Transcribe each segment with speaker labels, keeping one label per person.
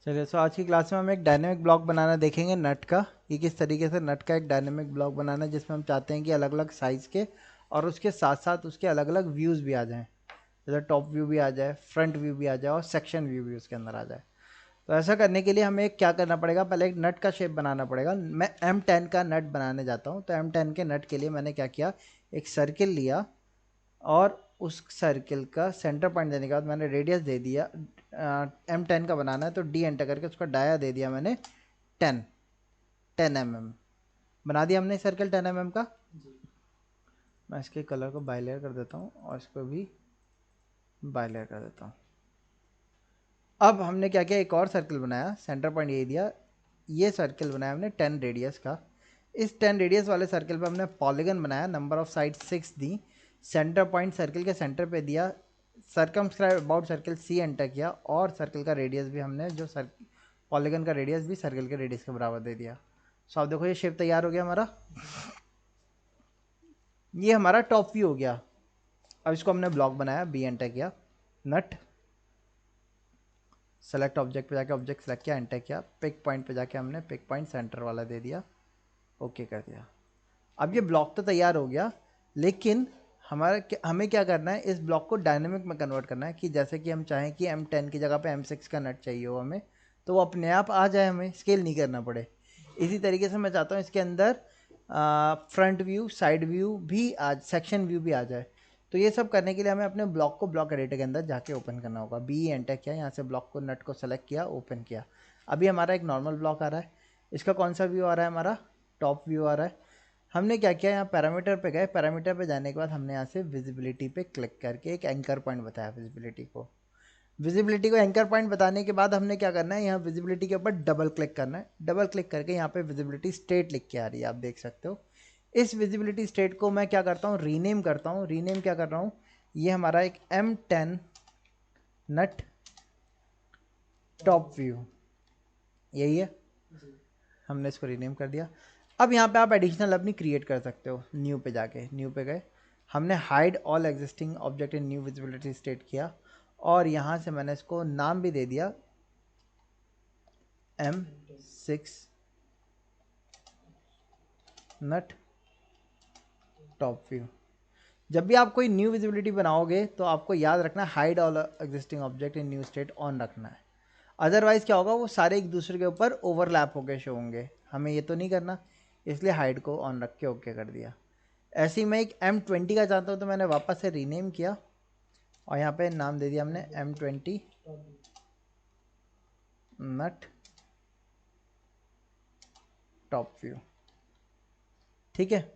Speaker 1: चलिए, सो आज की क्लास में हम एक डायनेमिक ब्लॉक बनाना देखेंगे नट का, कि किस तरीके से नट का एक डायनेमिक ब्लॉक बनाना है जिसमें हम चाहते हैं कि अलग अलग साइज़ के और उसके साथ साथ उसके अलग अलग व्यूज़ भी आ जाएं। जैसे टॉप व्यू भी आ जाए, फ्रंट व्यू भी आ जाए और सेक्शन व्यू भी उसके अंदर आ जाए। तो ऐसा करने के लिए हमें क्या करना पड़ेगा, पहले एक नट का शेप बनाना पड़ेगा। मैं M10 का नट बनाने जाता हूँ, तो M10 के नट के लिए मैंने क्या किया, एक सर्किल लिया और उस सर्किल का सेंटर पॉइंट देने के बाद मैंने रेडियस दे दिया। M10 का बनाना है तो D एंटर करके उसका डाया दे दिया मैंने 10 10 mm। बना दिया हमने सर्कल 10 mm का। मैं इसके कलर को बाइलेयर कर देता हूँ और इसको भी बाइलेयर कर देता हूँ। अब हमने क्या किया, एक और सर्कल बनाया, सेंटर पॉइंट यही दिया। ये सर्कल बनाया हमने 10 रेडियस का। इस 10 रेडियस वाले सर्कल पे हमने पॉलीगन बनाया, number of side 6 the, centre point circle के सेंटर पे दिया, circumscribe about circle C enter किया और सर्कल का रेडियस भी हमने जो पॉलीगन का रेडियस भी सर्कल के रेडियस के बराबर दे दिया। सो आप देखो ये शेप तैयार हो गया हमारा। ये हमारा टॉप व्यू हो गया। अब इसको हमने ब्लॉक बनाया, B एंटर किया, नट सेलेक्ट ऑब्जेक्ट पे जाके ऑब्जेक्ट सेलेक्ट किया, एंटर किया, पिक पॉइंट पे जाके हमने पिक पॉइंट सेंटर वाला दे दिया, ओके कर दिया। अब ये ब्लॉक तो तैयार हो गया, लेकिन हमें क्या करना है, इस ब्लॉक को डायनेमिक में कन्वर्ट करना है। कि जैसे कि हम चाहें कि M10 की जगह पे M6 का नट चाहिए हो हमें, तो वो अपने आप आ जाए, हमें स्केल नहीं करना पड़े। इसी तरीके से मैं चाहता हूँ इसके अंदर फ्रंट व्यू, साइड व्यू भी आज सेक्शन व्यू भी आ जाए। तो ये सब करने के लिए हमें अपने ब्लॉक को ब्लॉक एडिटर के अंदर जाके ओपन करना होगा। B एंटर किया, यहाँ से ब्लॉक को नट को सेलेक्ट किया, ओपन किया। अभी हमारा एक नॉर्मल ब्लॉक आ रहा है। इसका कौन सा व्यू आ रहा है, हमारा टॉप व्यू आ रहा है। हमने क्या किया, यहाँ पैरामीटर पे गए, पैरामीटर पे जाने के बाद हमने यहाँ से विजिबिलिटी पे क्लिक करके एक एंकर पॉइंट बताया विजिबिलिटी को एंकर पॉइंट बताने के बाद हमने क्या करना है, यहाँ विजिबिलिटी के ऊपर डबल क्लिक करना है। डबल क्लिक करके यहाँ पे विजिबिलिटी स्टेट लिख के आ रही है, आप देख सकते हो। इस विजिबिलिटी स्टेट को मैं क्या करता हूँ, रीनेम करता हूँ। रीनेम क्या कर रहा हूँ, ये हमारा एक M10 नट टॉप व्यू यही है, हमने इसको रीनेम कर दिया। अब यहाँ पे आप एडिशनल अपनी क्रिएट कर सकते हो। न्यू पे जाके, न्यू पे गए, हमने hide all existing object in new visibility state किया और यहाँ से मैंने इसको नाम भी दे दिया M6 नट टॉप व्यू। जब भी आप कोई न्यू विजिबिलिटी बनाओगे तो आपको याद रखना hide all existing object in new state on रखना है। अदरवाइज क्या होगा, वो सारे एक दूसरे के ऊपर ओवरलैप होकर शो होंगे। हमें ये तो नहीं करना, इसलिए हाइड को ऑन रख के ओके कर दिया। ऐसे ही मैं एक M20 का चाहता हूँ, तो मैंने वापस से रीनेम किया और यहाँ पे नाम दे दिया हमने M20 नट टॉप व्यू। ठीक है,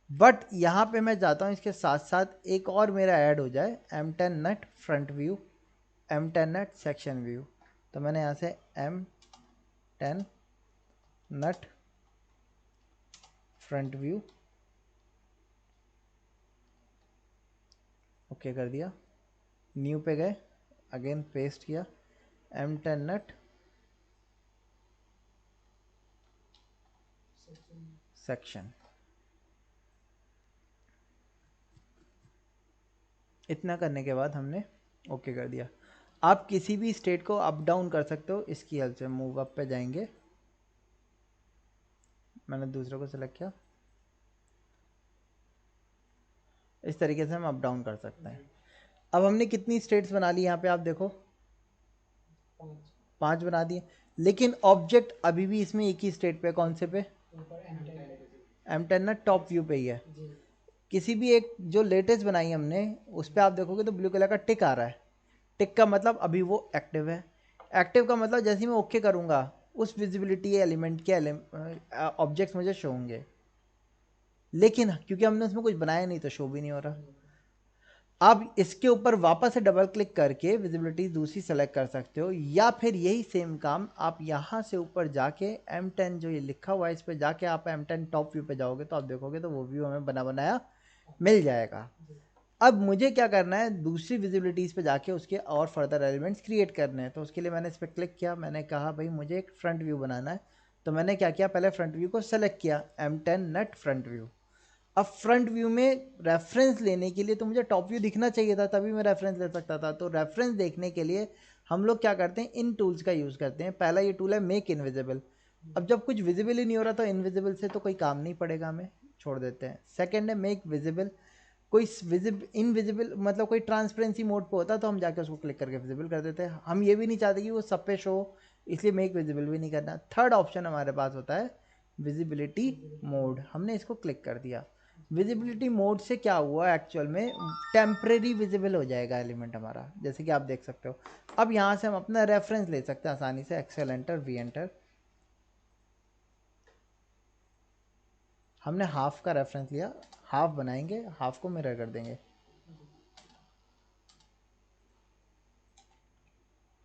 Speaker 1: बट यहाँ पे मैं चाहता हूँ इसके साथ साथ एक और मेरा ऐड हो जाए, M10 नट फ्रंट व्यू, M10 नट सेक्शन व्यू। तो मैंने यहाँ से M10 नट फ्रंट व्यू ओके कर दिया। न्यू पे गए, अगेन पेस्ट किया, M10 नट सेक्शन। इतना करने के बाद हमने ओके कर दिया। आप किसी भी स्टेट को अप डाउन कर सकते हो इसकी हेल्प से। मूव अप पे जाएंगे, मैंने दूसरे को सिलेक्ट किया, इस तरीके से हम अप डाउन कर सकते हैं। अब हमने कितनी स्टेट्स बना ली, यहाँ पे आप देखो 5 बना दिए, लेकिन ऑब्जेक्ट अभी भी इसमें एक ही स्टेट पे, कौन से पे, M10 ना टॉप व्यू पे ही है। किसी भी एक जो लेटेस्ट बनाई हमने उस पर आप देखोगे तो ब्लू कलर का टिक आ रहा है। टिक का मतलब अभी वो एक्टिव है। एक्टिव का मतलब जैसे ही मैं ओके करूँगा उस विजिबिलिटी एलिमेंट के ऑब्जेक्ट्स मुझे शो होंगे, लेकिन क्योंकि हमने उसमें कुछ बनाया नहीं तो शो भी नहीं हो रहा। आप इसके ऊपर वापस से डबल क्लिक करके विजिबिलिटी दूसरी सेलेक्ट कर सकते हो, या फिर यही सेम काम आप यहाँ से ऊपर जाके M10 जो ये लिखा हुआ है इस पर जाके आप M10 टॉप व्यू पे जाओगे तो आप देखोगे तो वो व्यू हमें बना बनाया मिल जाएगा। अब मुझे क्या करना है, दूसरी विजिबिलिटीज़ पे जाके उसके और फर्दर एलिमेंट्स क्रिएट करने हैं। तो उसके लिए मैंने इस पर क्लिक किया, मैंने कहा भाई मुझे एक फ्रंट व्यू बनाना है। तो मैंने क्या किया, पहले फ्रंट व्यू को सेलेक्ट किया, M10 नट फ्रंट व्यू। अब फ्रंट व्यू में रेफरेंस लेने के लिए तो मुझे टॉप व्यू दिखना चाहिए था, तभी मैं रेफरेंस ले सकता था। तो रेफरेंस देखने के लिए हम लोग क्या करते हैं, इन टूल्स का यूज़ करते हैं। पहला ये टूल है मेक इनविजिबल। अब जब कुछ विजिबल ही नहीं हो रहा तो इनविजिबल से तो कोई काम नहीं पड़ेगा, हमें छोड़ देते हैं। सेकंड है मेक विजिबल। कोई इनविजिबल मतलब कोई ट्रांसपेरेंसी मोड पे होता तो हम जाके उसको क्लिक करके विजिबल कर देते हैं। हम ये भी नहीं चाहते कि वो सब पे शो, इसलिए मेक विजिबल भी नहीं करना। थर्ड ऑप्शन हमारे पास होता है विजिबिलिटी मोड। हमने इसको क्लिक कर दिया। विजिबिलिटी मोड से क्या हुआ, एक्चुअल में टेम्परेरी विजिबल हो जाएगा एलिमेंट हमारा, जैसे कि आप देख सकते हो। अब यहाँ से हम अपना रेफरेंस ले सकते हैं आसानी से, एक्सेल एंटर, वी एंटर। हमने हाफ का रेफरेंस लिया, हाफ बनाएंगे, हाफ को मिरर कर देंगे।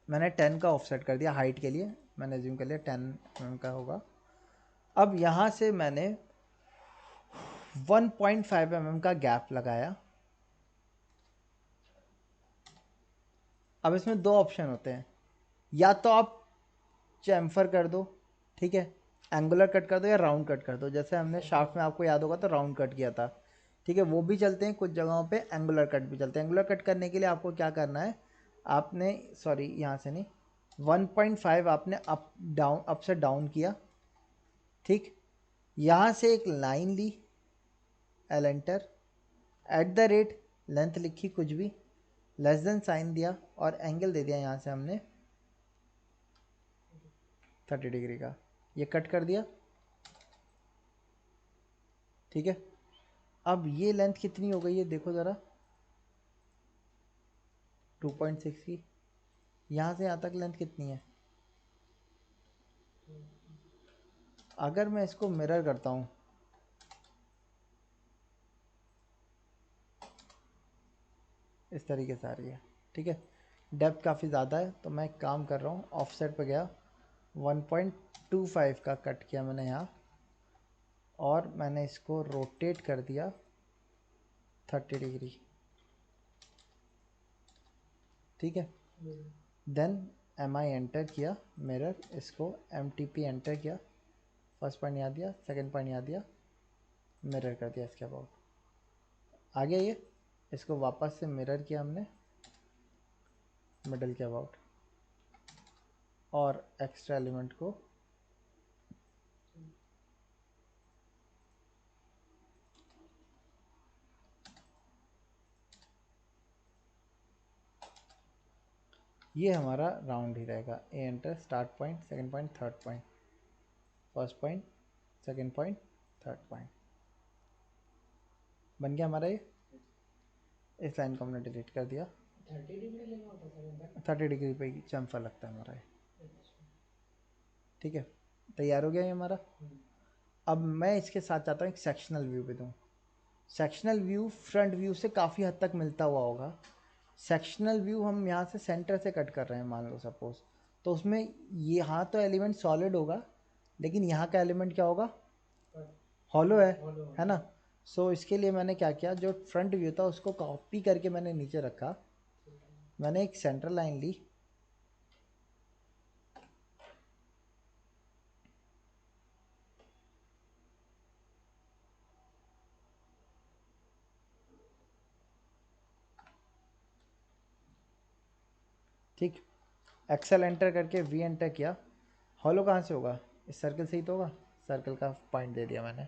Speaker 1: मैंने 10 का ऑफसेट कर दिया हाइट के लिए, मैंने ज्यूम कर लिया 10 का होगा। अब यहाँ से मैंने 1.5 का गैप लगाया। अब इसमें दो ऑप्शन होते हैं, या तो आप चैम्फर कर दो, ठीक है, एंगुलर कट कर दो, या राउंड कट कर दो। जैसे हमने शाफ्ट में, आपको याद होगा तो राउंड कट किया था, ठीक है, वो भी चलते हैं। कुछ जगहों पे एंगुलर कट भी चलते हैं। एंगुलर कट करने के लिए आपको क्या करना है, आपने सॉरी यहाँ से नहीं, 1.5 आपने अप डाउन, अप से डाउन किया, ठीक। यहाँ से एक लाइन ली, L enter, at the rate, length लिखी कुछ भी, लेस देन साइन दिया, और एंगल दे दिया यहाँ से हमने 30 डिग्री का। ये कट कर दिया, ठीक है। अब ये लेंथ कितनी हो गई है देखो ज़रा, 2.6 की। यहाँ से यहाँ तक लेंथ कितनी है, अगर मैं इसको मिरर करता हूँ, इस तरीके से आ रही है, ठीक है। डेप्थ काफ़ी ज़्यादा है, तो मैं एक काम कर रहा हूँ, ऑफसेट पे गया, 1.25 का कट किया मैंने यहाँ, और मैंने इसको रोटेट कर दिया 30 डिग्री, ठीक है। देन एम आई एंटर किया, मिरर, इसको एम टी पी एंटर किया, फर्स्ट पॉइंट यहाँ दिया, सेकंड पॉइंट यहाँ दिया, मिरर कर दिया इसके अबाउट। आ गया ये, इसको वापस से मिरर किया हमने मिडल के अबाउट, और एक्स्ट्रा एलिमेंट को ये हमारा राउंड ही रहेगा। A enter, start point, second point, third point, first point, second point, third point, बन गया हमारा ये। इस लाइन को हमने डिलीट कर दिया। 30 डिग्री पे चम्फा लगता है हमारा ये, ठीक है। तैयार हो गया ये हमारा। अब मैं इसके साथ चाहता हूँ एक सेक्शनल व्यू भी दूँ। सेक्शनल व्यू फ्रंट व्यू से काफ़ी हद तक मिलता हुआ होगा। सेक्शनल व्यू हम यहाँ से सेंटर से कट कर रहे हैं मान लो सपोज, तो उसमें यहाँ तो एलिमेंट सॉलिड होगा, लेकिन यहाँ का एलिमेंट क्या होगा, हॉलो है ना। सो इसके लिए मैंने क्या किया, जो फ्रंट व्यू था उसको कॉपी करके मैंने नीचे रखा। मैंने एक सेंटर लाइन ली, ठीक, एक्सेल एंटर करके वी एंटर किया। हॉलो कहाँ से होगा, इस सर्कल से ही तो होगा, सर्कल का पॉइंट दे दिया मैंने।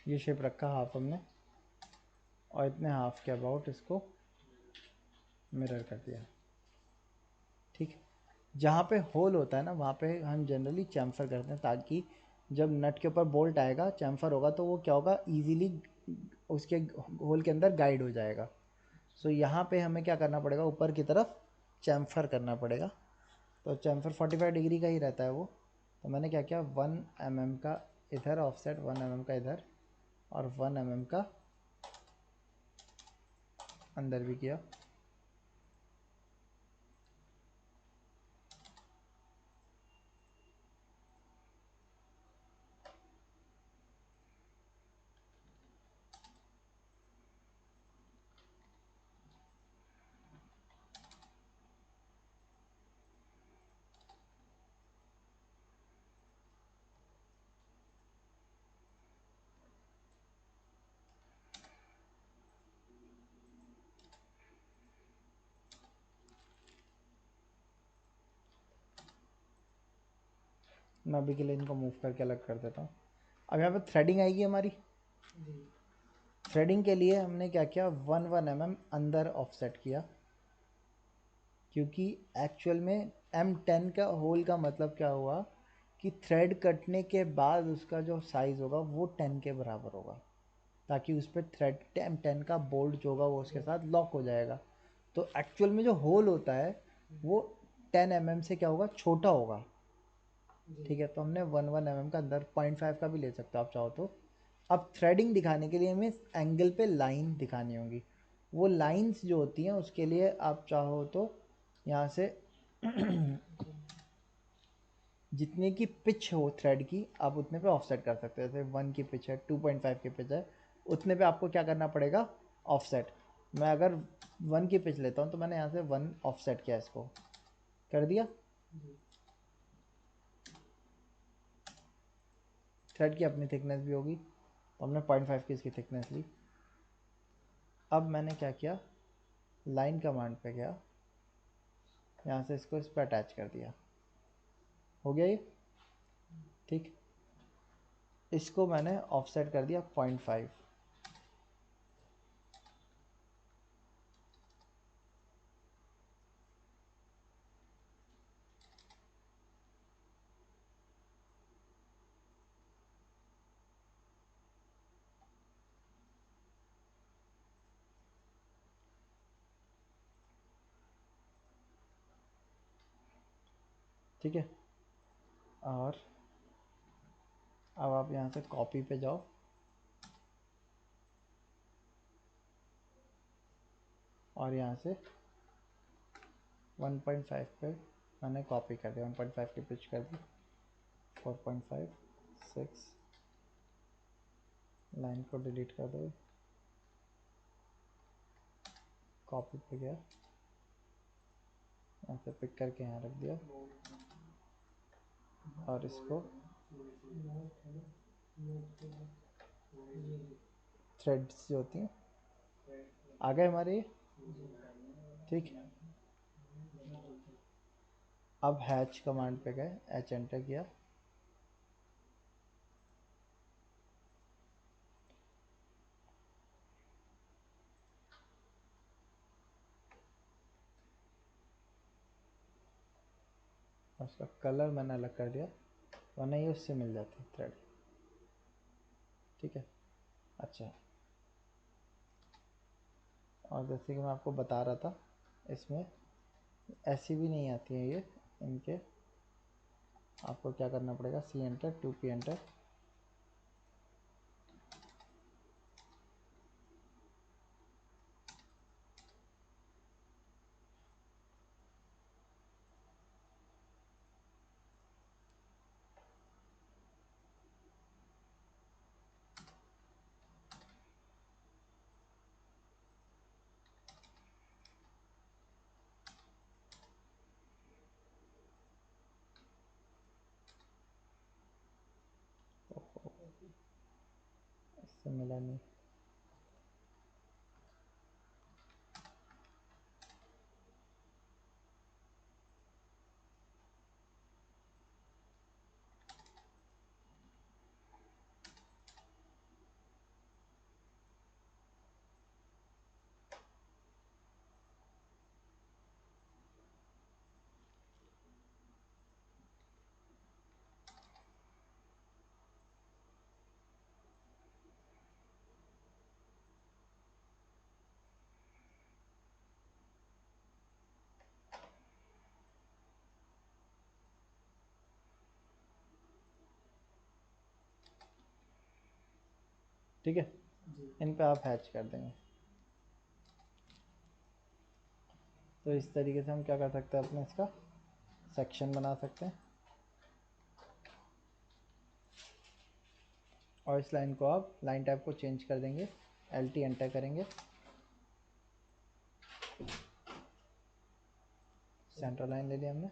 Speaker 1: ये शेप रखा हाफ हमने, और इतने हाफ के अबाउट इसको मिरर कर दिया, ठीक। जहाँ पे होल होता है ना, वहाँ पे हम जनरली चैम्फर करते हैं, ताकि जब नट के ऊपर बोल्ट आएगा, चैम्फर होगा, तो वो क्या होगा, इजीली उसके होल के अंदर गाइड हो जाएगा। सो यहाँ पे हमें क्या करना पड़ेगा, ऊपर की तरफ चैम्फर करना पड़ेगा। तो चैम्फर 45 डिग्री का ही रहता है वो। तो मैंने क्या किया, 1 mm का इधर ऑफसेट, 1 mm का इधर, और 1 mm का अंदर भी किया। मैं अभी के लिए इनको मूव करके अलग कर देता हूँ। अब यहाँ पे थ्रेडिंग आएगी हमारी। थ्रेडिंग के लिए हमने क्या किया, 1 अंदर ऑफसेट किया, क्योंकि एक्चुअल में M10 का होल का मतलब क्या हुआ कि थ्रेड कटने के बाद उसका जो साइज़ होगा वो 10 के बराबर होगा, ताकि उस पर थ्रेड M10 का बोल्ट जो होगा वो उसके साथ लॉक हो जाएगा। तो एक्चुअल में जो होल होता है वो 10 से क्या होगा, छोटा होगा। ठीक है, तो हमने 1 का अंदर 0.5 का भी ले सकते हो आप चाहो तो। अब थ्रेडिंग दिखाने के लिए हमें एंगल पे लाइन दिखानी होगी। वो लाइंस जो होती हैं उसके लिए आप चाहो तो यहाँ से जितने की पिच हो थ्रेड की आप उतने पे ऑफसेट कर सकते हो। जैसे 1 की पिच है, 2.5 की पिच है, उतने पे आपको क्या करना पड़ेगा, ऑफसेट। मैं अगर 1 की पिच लेता हूँ तो मैंने यहाँ से 1 ऑफसेट किया, इसको कर दिया। थ्रेड की अपनी थिकनेस भी होगी, तो हमने 0.5 की इसकी थिकनेस ली। अब मैंने क्या किया, लाइन कमांड पे गया, यहाँ से इसको इस पर अटैच कर दिया, हो गया ये। ठीक, इसको मैंने ऑफसेट कर दिया 0.5। ठीक है, और अब आप यहाँ से कॉपी पे जाओ, और यहाँ से 1.5 पे मैंने कॉपी कर दिया, 1.5 की पिच कर दी, 4.5, 6, लाइन को डिलीट कर दो, कॉपी पे गया, यहाँ से पिक करके यहाँ रख दिया, और इसको थ्रेड्स जो होती हैं आ गए हमारे ये। ठीक, अब हैच कमांड पे गए, एच एंटर किया, उसका कलर मैंने अलग कर दिया, वरना ये उससे मिल जाती थ्रेड। ठीक है, अच्छा, और जैसे कि मैं आपको बता रहा था, इसमें ऐसी भी नहीं आती है ये, इनके आपको क्या करना पड़ेगा, सी एंटर, 2p एंटर, इससे मिला नहीं। ठीक है, इन पे आप हैच कर देंगे। तो इस तरीके से हम क्या कर सकते हैं, अपने इसका सेक्शन बना सकते हैं, और इस लाइन को आप लाइन टाइप को चेंज कर देंगे, LT एंटर करेंगे, सेंटर लाइन ले लिया हमने।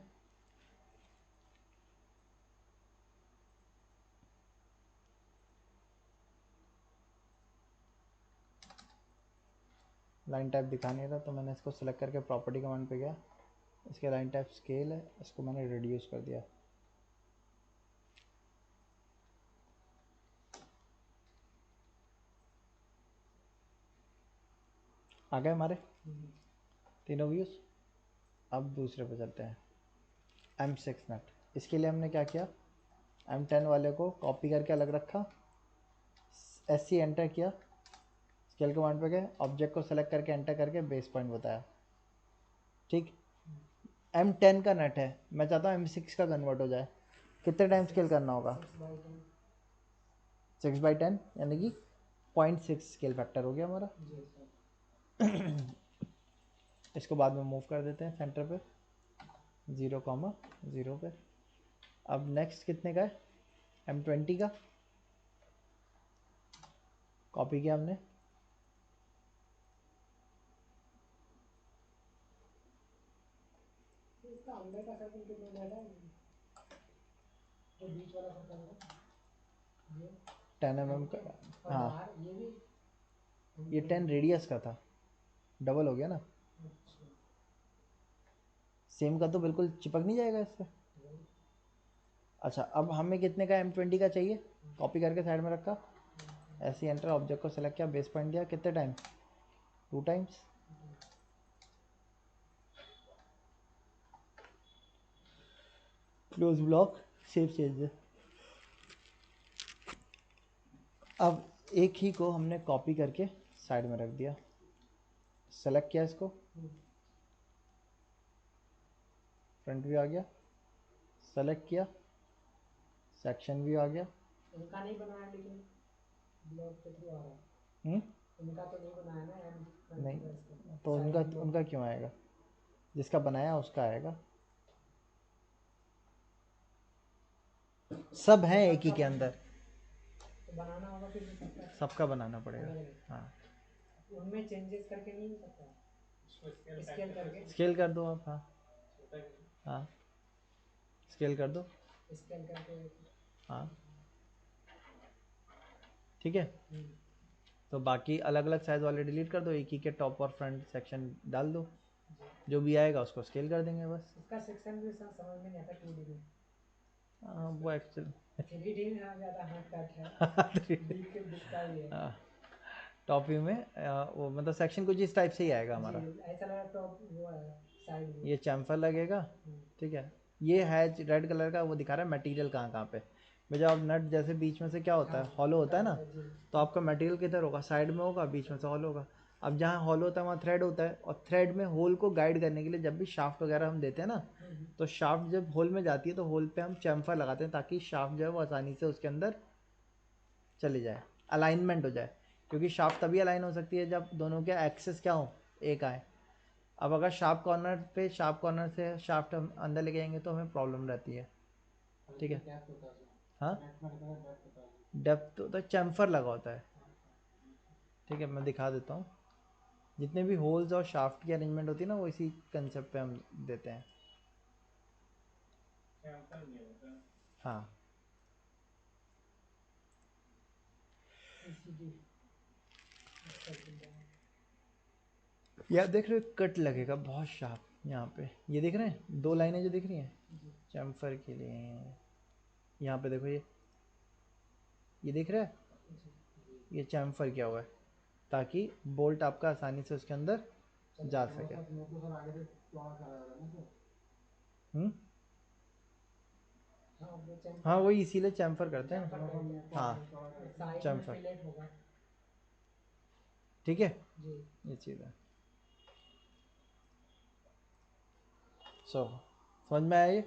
Speaker 1: लाइन टाइप दिखा नहीं रहा, तो मैंने इसको सिलेक्ट करके प्रॉपर्टी कमांड पे गया, इसके लाइन टाइप स्केल है, इसको मैंने रिड्यूस कर दिया, आ गए हमारे तीनों व्यूज़। अब दूसरे पे चलते हैं, M6 नट। इसके लिए हमने क्या किया, M10 वाले को कॉपी करके अलग रखा, SC एंटर किया, स्केल कमांड पे गए, ऑब्जेक्ट को सेलेक्ट करके एंटर करके बेस पॉइंट बताया। ठीक, M10 का नट है, मैं चाहता हूँ M6 का कन्वर्ट हो जाए, कितने टाइम स्केल करना होगा? 6/10 यानी कि 0.6 स्केल फैक्टर हो गया हमारा। इसको बाद में मूव कर देते हैं सेंटर पे 0,0 पे। अब नेक्स्ट कितने का है, M20 का कॉपी किया हमने,
Speaker 2: इसका अंदर का सर्कल कितना ज्यादा है, जो बीच वाला सर्कल है ये
Speaker 1: 10 mm का।
Speaker 2: और
Speaker 1: हाँ,
Speaker 2: बाहर ये भी
Speaker 1: ये 10 रेडियस का था, डबल हो गया ना।
Speaker 2: अच्छा
Speaker 1: सेम का तो बिल्कुल चिपक नहीं जाएगा इससे। अच्छा, अब हमें कितने का M20 का चाहिए, कॉपी करके साइड में रखा, ऐसे एंटर, ऑब्जेक्ट को सेलेक्ट किया, बेस पॉइंट दिया, कितने time, 2 times. Close block, save change. अब एक ही को हमने कॉपी करके साइड में रख दिया, सेलेक्ट किया इसको, फ्रंट व्यू आ गया, सेलेक्ट किया, सेक्शन व्यू आ गया।
Speaker 2: इनका नहीं बनाया लेकिन ब्लॉक के थ्रू आ रहा है,
Speaker 1: हम्म,
Speaker 2: इनका तो नहीं बनाया ना यार,
Speaker 1: नहीं तो उनका क्यों आएगा, जिसका बनाया उसका आएगा। सब है एक ही के अंदर,
Speaker 2: तो बनाना होगा फिर भी सबका
Speaker 1: सबका बनाना पड़ेगा।
Speaker 2: अलग अलग,
Speaker 1: हाँ,
Speaker 2: उनमें चेंजेस करके नहीं हो सकता, स्केल करके
Speaker 1: स्केल कर दो आप। हाँ हाँ, स्केल कर दो।
Speaker 2: स्केल करके।
Speaker 1: हाँ ठीक है, तो बाकी अलग अलग साइज़ वाले डिलीट कर दो, एक ही के टॉप और फ्रंट सेक्शन डाल दो, जो भी आएगा उसको स्केल कर देंगे बस।
Speaker 2: इसका सेक्शन भी समझ में नहीं आता 2D में,
Speaker 1: हाँ वो एक्चुअली
Speaker 2: 3D में आ ज़्यादा हाथ काट है, दिखता भी है
Speaker 1: टॉप व्यू में वो मतलब सेक्शन कुछ इस टाइप से ही आएगा हमारा।
Speaker 2: जी, ऐसा लगा टॉप वो है साइड में।
Speaker 1: ये चैम्फर लगेगा, ठीक है। ये है रेड कलर का, वो दिखा रहा है मटेरियल कहाँ कहाँ पे। मैं जब नट जैसे बीच में से क्या होता है, हॉलो होता है ना, तो आपका मटेरियल किधर होगा, साइड में होगा, बीच में से हॉलो होगा। अब जहाँ हॉलो होता है वहाँ थ्रेड होता है, और थ्रेड में होल को गाइड करने के लिए जब भी शाफ्ट वगैरह हम देते हैं ना, तो शाफ्ट जब होल में जाती है तो होल पे हम चैम्फर लगाते हैं, ताकि शाफ्ट जो है वो आसानी से उसके अंदर चली जाए, अलाइनमेंट हो जाए। क्योंकि शाफ्ट तभी अलाइन हो सकती है जब दोनों के एक्सेस क्या हो, एक आए। अब अगर शार्प कॉर्नर से शाफ्ट हम अंदर लेके जाएंगे तो हमें प्रॉब्लम रहती है। ठीक है, हाँ, डेप्थ होता है, चैम्फर लगा होता है। ठीक है, मैं दिखा देता हूँ, जितने भी होल्स और शाफ्ट की अरेंजमेंट होती है ना, वो इसी कंसेप्ट पे हम देते हैं। हाँ, यार देख रहे हो, कट लगेगा बहुत शार्प यहाँ पे, ये देख रहे हैं 2 लाइनें जो दिख रही हैं चैम्फर के लिए, यहाँ पे देखो, ये दिख रहा है, ये चैम्फर किया हुआ है, ताकि बोल्ट आपका आसानी से उसके अंदर जा सके। हाँ वही इसीलिए चैम्फर करते हैं। हाँ चैम्फर, ठीक है, ये चीज़ है। समझ में आया ये?